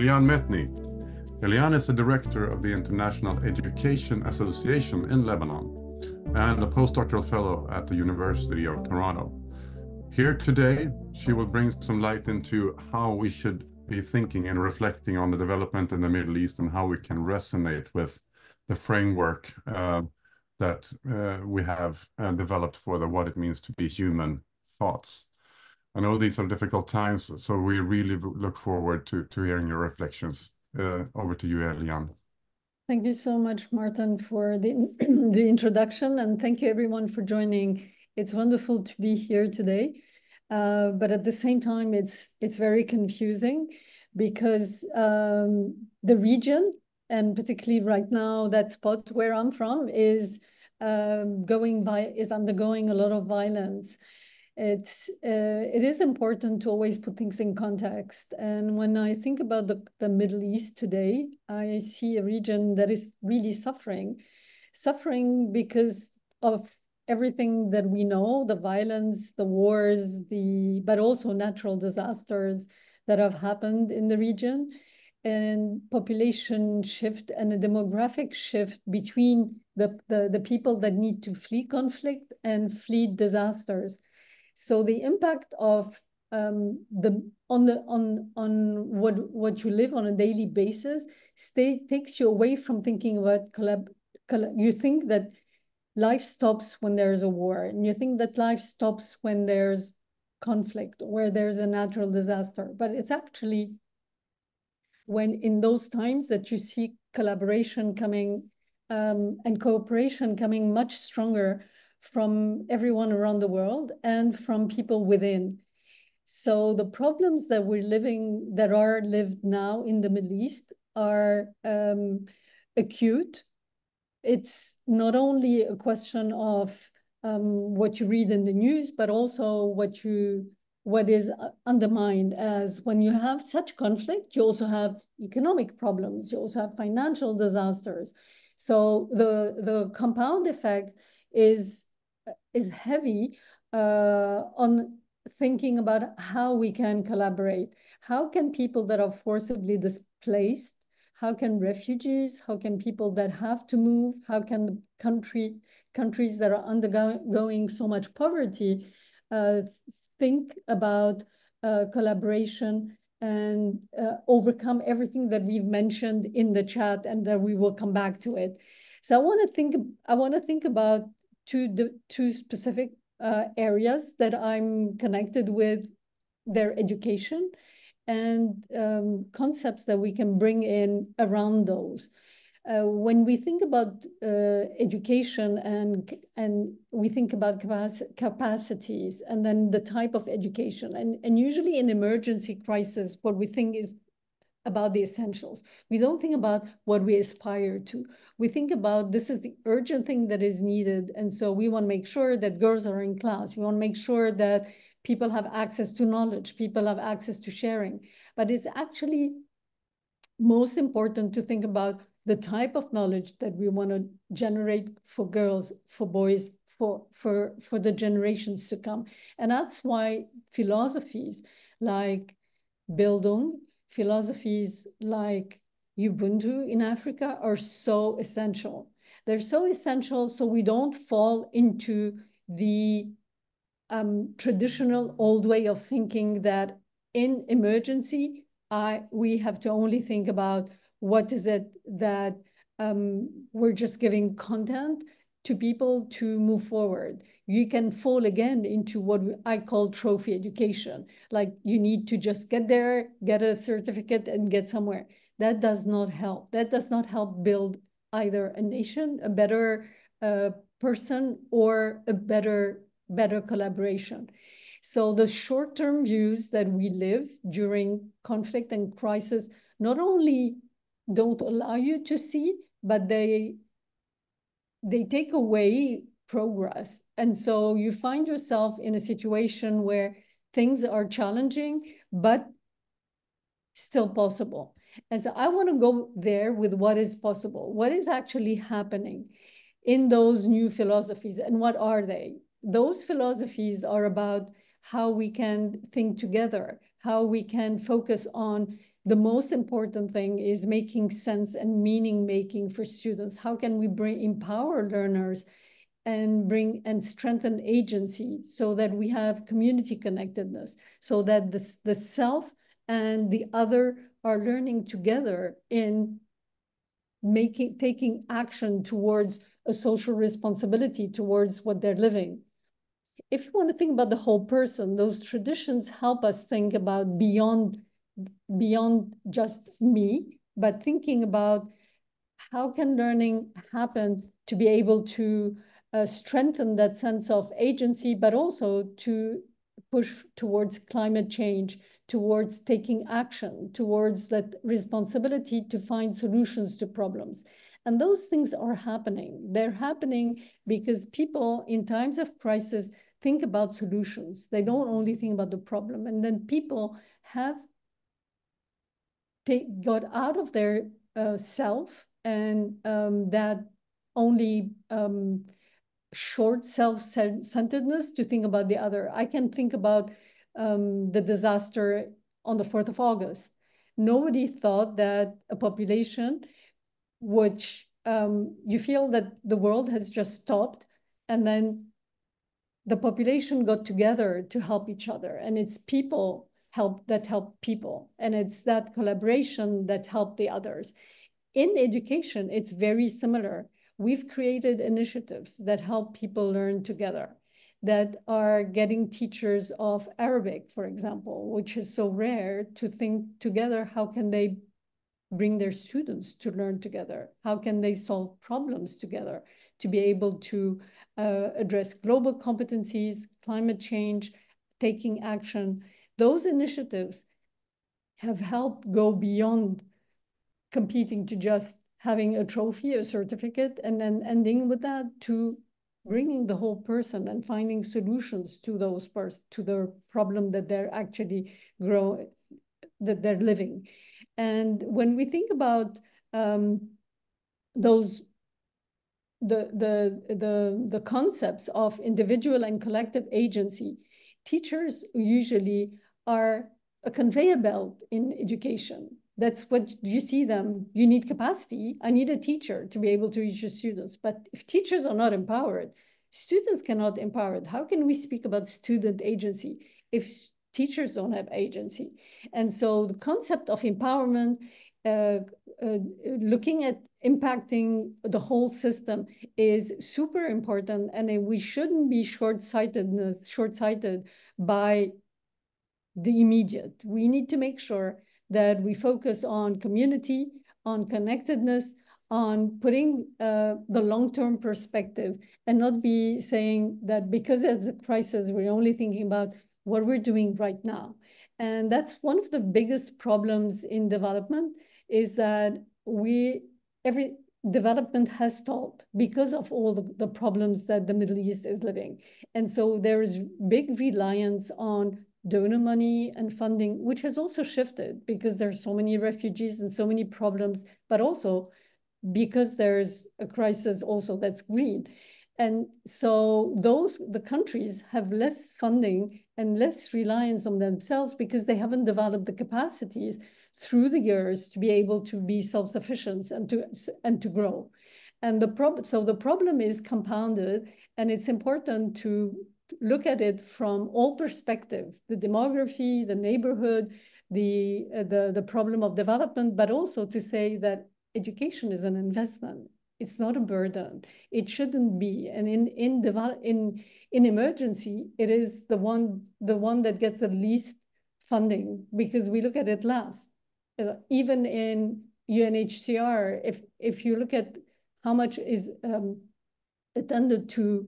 Eliane Metni. Eliane is the director of the International Education Association in Lebanon and a postdoctoral fellow at the University of Toronto. Here today, she will bring some light into how we should be thinking and reflecting on the development in the Middle East and how we can resonate with the framework that we have developed for what it means to be human thoughts. I know these are difficult times, so we really look forward to hearing your reflections. Over to you, Eliane. Thank you so much, Martin, for the introduction, and thank you everyone for joining. It's wonderful to be here today, but at the same time, it's very confusing because the region, and particularly right now, that spot where I'm from is undergoing a lot of violence. It is important to always put things in context. And when I think about the Middle East today, I see a region that is really suffering because of everything that we know, the violence, the wars, but also natural disasters that have happened in the region, and population shift and a demographic shift between the people that need to flee conflict and flee disasters. So the impact of on what you live on a daily basis takes you away from thinking about you think that life stops when there's a war, and you think that life stops when there's conflict, where there's a natural disaster. But it's actually when in those times that you see collaboration coming and cooperation coming much stronger from everyone around the world and from people within. So the problems that are lived now in the Middle East are acute. It's not only a question of what you read in the news, but also what is undermined, as when you have such conflict, you also have economic problems, you also have financial disasters. So the compound effect is heavy on thinking about how we can collaborate. How can people that are forcibly displaced, how can refugees, how can people that have to move, how can the countries that are undergoing so much poverty think about collaboration and overcome everything that we've mentioned in the chat, and that we will come back to it. So I want to think about two specific areas that I'm connected with, their education and concepts that we can bring in around those. When we think about education and we think about capacities and then the type of education, and usually in emergency crisis, what we think is about the essentials. We don't think about what we aspire to. We think about this is the urgent thing that is needed. And so we want to make sure that girls are in class. We want to make sure that people have access to knowledge, people have access to sharing. But it's actually most important to think about the type of knowledge that we want to generate for girls, for boys, for the generations to come. And that's why philosophies like Bildung, philosophies like Ubuntu in Africa are so essential. They're so essential so we don't fall into the traditional old way of thinking that in emergency, we have to only think about what is it that we're just giving content to people to move forward. You can fall again into what I call trophy education. Like you need to just get there, get a certificate and get somewhere. That does not help. That does not help build either a nation, a better person, or a better collaboration. So the short-term views that we live during conflict and crisis not only don't allow you to see, but they take away progress. And so you find yourself in a situation where things are challenging, but still possible. And so I want to go there with what is possible. What is actually happening in those new philosophies, and what are they? Those philosophies are about how we can think together, how we can focus on the most important thing is making sense and meaning making for students. How can we empower learners and bring and strengthen agency so that we have community connectedness, so that the self and the other are learning together in taking action towards a social responsibility towards what they're living. If you want to think about the whole person, those traditions help us think about beyond just me, but thinking about how can learning happen to be able to strengthen that sense of agency, but also to push towards climate change, towards taking action, towards that responsibility to find solutions to problems. And those things are happening. They're happening because people in times of crisis think about solutions. They don't only think about the problem. And then people have got out of their self and that only short self-centeredness to think about the other. I can think about the disaster on the 4th of August. Nobody thought that a population which you feel that the world has just stopped, and then the population got together to help each other. And it's people that help people. And it's that collaboration that helped the others. In education, it's very similar. We've created initiatives that help people learn together, that are getting teachers of Arabic, for example, which is so rare, to think together, how can they bring their students to learn together? How can they solve problems together to be able to address global competencies, climate change, taking action? Those initiatives have helped go beyond competing to just having a trophy, a certificate, and then ending with that to bringing the whole person and finding solutions to to the problem that they're actually that they're living. And when we think about those the concepts of individual and collective agency, teachers usually are a conveyor belt in education. That's what you see them. You need capacity. I need a teacher to be able to reach the students. But if teachers are not empowered, students cannot empower it. How can we speak about student agency if teachers don't have agency? And so the concept of empowerment, looking at impacting the whole system is super important. And we shouldn't be short-sighted by the immediate. We need to make sure that we focus on community, on connectedness, on putting the long-term perspective, and not be saying that because it's a crisis, we're only thinking about what we're doing right now. And that's one of the biggest problems in development, is that every development has stalled because of all the problems that the Middle East is living. And so there is big reliance on donor money and funding, which has also shifted because there's so many refugees and so many problems, but also because there's a crisis also that's green. And so the countries have less funding and less reliance on themselves because they haven't developed the capacities through the years to be able to be self-sufficient and to grow. And the problem is compounded, and it's important to look at it from all perspectives: the demography, the neighborhood, the problem of development, but also to say that education is an investment. It's not a burden. It shouldn't be. And in emergency, it is the one that gets the least funding because we look at it last. Even in UNHCR, if you look at how much is attended to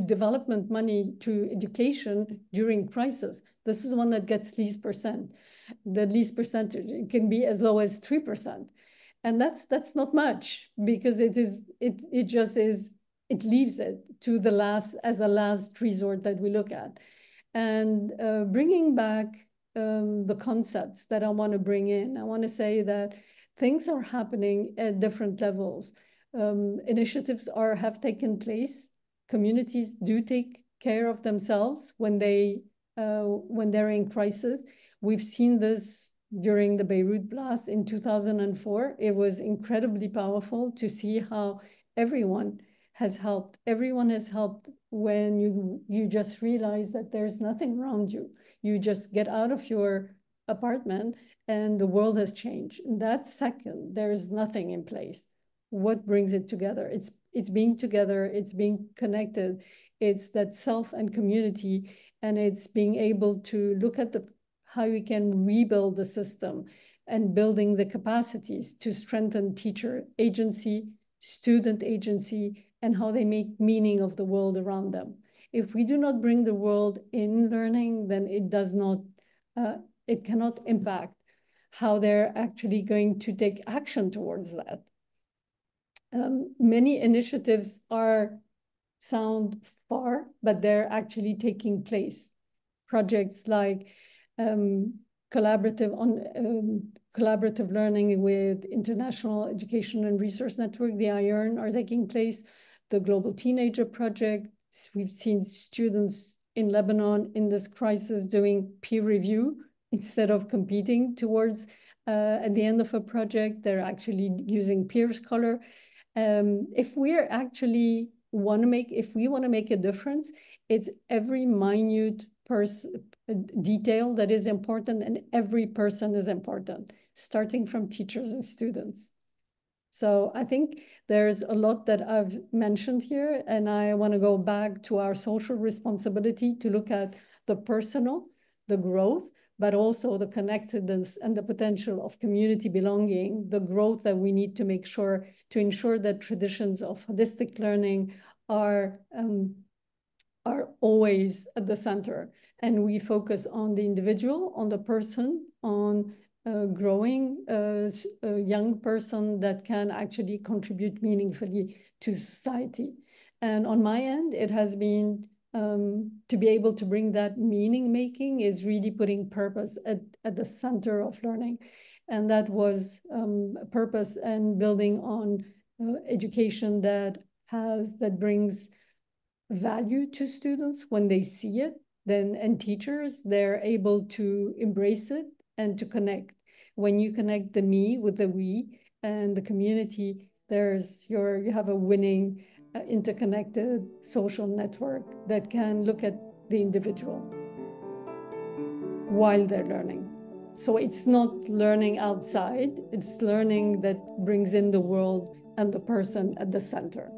development money, to education during crisis, this is the one that gets the least percentage. It can be as low as 3%. And that's not much, because it leaves it to the last resort that we look at. And bringing back the concepts that I want to bring in, I want to say that things are happening at different levels. Initiatives have taken place. Communities do take care of themselves when they're in crisis. We've seen this during the Beirut blast in 2004. It was incredibly powerful to see how everyone has helped. Everyone has helped when you just realize that there's nothing around you. You just get out of your apartment and the world has changed. In that second, there's nothing in place. What brings it together? It's being together, it's being connected, it's that self and community, and it's being able to look at how we can rebuild the system and building the capacities to strengthen teacher agency, student agency, and how they make meaning of the world around them. If we do not bring the world in learning, then it cannot impact how they're actually going to take action towards that. Many initiatives sound far, but they're actually taking place. Projects like collaborative learning with International Education and Resource Network, the IERN, are taking place. The Global Teenager Project, we've seen students in Lebanon in this crisis doing peer review instead of competing towards, at the end of a project, they're actually using peer scholar. If we want to make a difference, it's every minute detail that is important, and every person is important, starting from teachers and students. So I think there's a lot that I've mentioned here, and I want to go back to our social responsibility to look at the personal, the growth, but also the connectedness and the potential of community belonging, the growth that we need to make sure to ensure that traditions of holistic learning are always at the center. And we focus on the individual, on the person, on growing a young person that can actually contribute meaningfully to society. And on my end, it has been to be able to bring that meaning making is really putting purpose at the center of learning. And that was purpose and building on education that brings value to students when they see it, and teachers, they're able to embrace it and to connect. When you connect the me with the we and the community, you have a winning interconnected social network that can look at the individual while they're learning. So it's not learning outside, it's learning that brings in the world and the person at the center.